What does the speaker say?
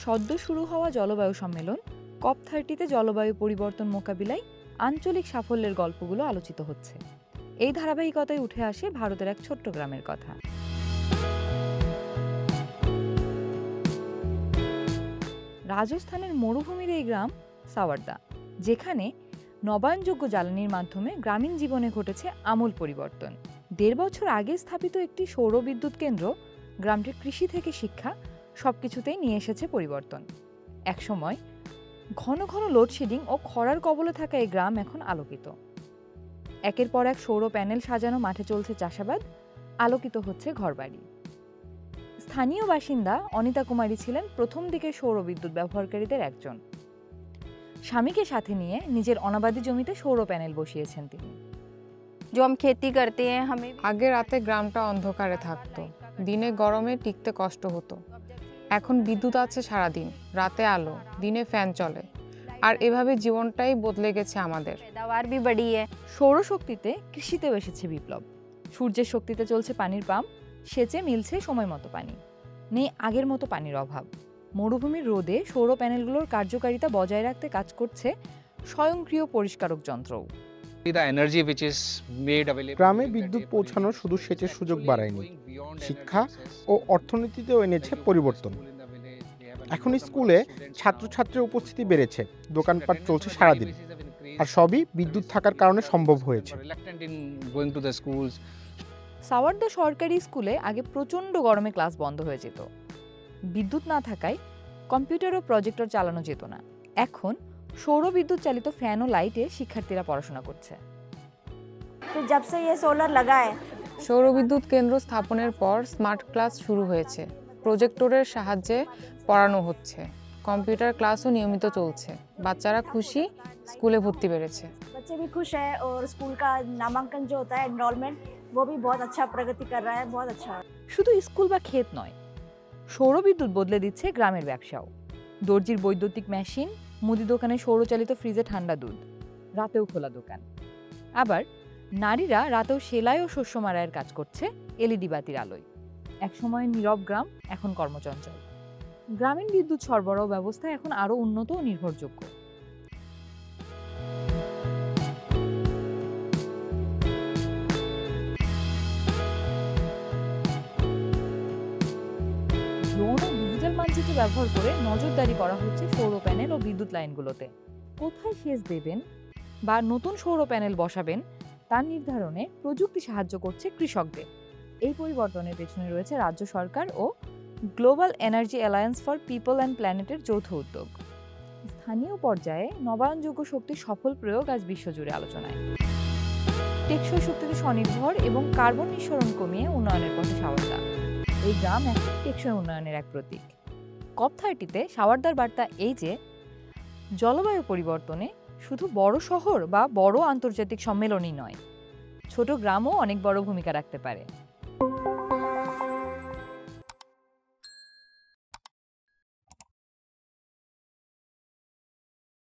সদ্য শুরু হওয়া জলবায়ু সম্মেলন COP30-তে জলবায়ু পরিবর্তন মোকাবিলায় আঞ্চলিক সাফল্যের গল্পগুলো আলোচিত হচ্ছে। এই ধারাবাহিকতায় উঠে আসে ভারতের এক ছোট্ট গ্রামের কথা। রাজস্থানের মরুভূমির এই গ্রাম সাওয়ারদা, যেখানে নবায়নযোগ্য জ্বালানির মাধ্যমে গ্রামীণ জীবনে ঘটেছে আমূল পরিবর্তন। ১.৫ বছর আগে স্থাপিত একটি সৌর বিদ্যুৎ কেন্দ্র গ্রামটির কৃষি থেকে শিক্ষা সবকিছুতেই নিয়ে এসেছে পরিবর্তন। একসময় ঘন ঘন লোডশেডিং ও খরার কবলে থাকা এই গ্রাম এখন আলোকিত। একের পর এক সৌর প্যানেল সাজানো মাঠে চলছে চাষাবাদ, আলোকিত হচ্ছে ঘরবাড়ি। স্থানীয় বাসিন্দা অনিতা কুমারী ছিলেন প্রথম দিকের সৌর বিদ্যুৎ ব্যবহারকারীদের একজন। স্বামীকে সাথে নিয়ে নিজের অনাবাদি জমিতে সৌর প্যানেল বসিয়েছেন তিনি। আগে রাতে গ্রামটা অন্ধকারে থাকতো, দিনে গরমে টিকতে কষ্ট হতো। এখন বিদ্যুৎ আছে সারাদিন, রাতে আলো, দিনে ফ্যান চলে, আর এভাবে জীবনটাই বদলে গেছে আমাদের। সৌরশক্তিতে কৃষিতেও এসেছে বিপ্লব। সূর্যের শক্তিতে চলছে পানির পাম্প, সেচে মিলছে সময় মতো পানি। নেই আগের মতো পানির অভাব। মরুভূমির রোদে সৌর প্যানেলগুলোর কার্যকারিতা বজায় রাখতে কাজ করছে স্বয়ংক্রিয় পরিষ্কারক যন্ত্রও। গ্রামে বিদ্যুৎ পৌঁছানো শুধু সেচের সুযোগ বাড়ায়নি, শিক্ষা ও অর্থনীতিতেও এনেছে পরিবর্তন। এখন স্কুলে ছাত্রছাত্রীর উপস্থিতি বেড়েছে, দোকানপাট চলছে সারাদিন, আর সবই বিদ্যুৎ থাকার কারণে সম্ভব হয়েছে। সাওয়ারদা সরকারি স্কুলে আগে প্রচণ্ড গরমে ক্লাস বন্ধ হয়ে যেত। বিদ্যুৎ না থাকায় কম্পিউটার ও প্রজেক্টর চালানো যেত না। এখন সৌর বিদ্যুৎ চালিত ফ্যান ও লাইটে শিক্ষার্থীরা পড়াশোনা করছে। সৌর বিদ্যুৎ কেন্দ্র স্থাপনের পর স্মার্ট ক্লাস শুরু হয়েছে, প্রজেক্টরের সাহায্যে পড়ানো হচ্ছে, কম্পিউটার ক্লাসও নিয়মিত চলছে। বাচ্চারা খুশি, স্কুলে ভর্তি বেড়েছে। बच्चे भी खुश है और स्कूल का नामांकन जो होता है एनरोलमेंट वो भी बहुत अच्छा प्रगति कर रहा है, बहुत अच्छा। শুধু স্কুল বা ক্ষেত নয়, সৌর বিদ্যুৎ বদলে দিচ্ছে গ্রামের ব্যবসাও। দর্জির বৈদ্যুতিক মেশিন, মুদি দোকানে সৌরচালিত ফ্রিজে ঠান্ডা দুধ, রাতেও খোলা দোকান। আবার নারীরা রাতেও সেলাই ও শস্য মাড়াইয়ের কাজ করছে এলইডি বাতির আলোয়। একসময় নীরব গ্রাম, এখন কর্মচঞ্চল। গ্রামীণ বিদ্যুৎ সরবরাহ ব্যবস্থা এখন আরও উন্নত ও নির্ভরযোগ্য। ড্রোন ও ডিজিটাল মানচিত্র ব্যবহার করে নজরদারি করা হচ্ছে সৌর প্যানেল ও বিদ্যুৎ লাইনগুলোতে। কোথায় সেচ দেবেন বা নতুন সৌর প্যানেল বসাবেন তার নির্ধারণে প্রযুক্তি সাহায্য করছে কৃষকদের। এই পরিবর্তনের পেছনে রয়েছে রাজ্য সরকার ও global energy alliance for people and প্ল্যানেটের যৌথ উদ্যোগ। স্থানীয় পর্যায়ে নবায়নযোগ্য শক্তির সফল প্রয়োগ আজ বিশ্বজুড়ে আলোচনায়। টেকসই শক্তিতে স্বনির্ভর এবং কার্বন নিঃসরণ কমিয়ে উন্নয়নের পথে সাওয়ারদা। এই গ্রাম এখন টেকসই উন্নয়নের এক প্রতীক। COP30-তে সাওয়ারদার বার্তা এই যে, জলবায়ু পরিবর্তনে শুধু বড় শহর বা বড় আন্তর্জাতিক সম্মেলনই নয়, ছোট গ্রামও অনেক বড় ভূমিকা রাখতে পারে।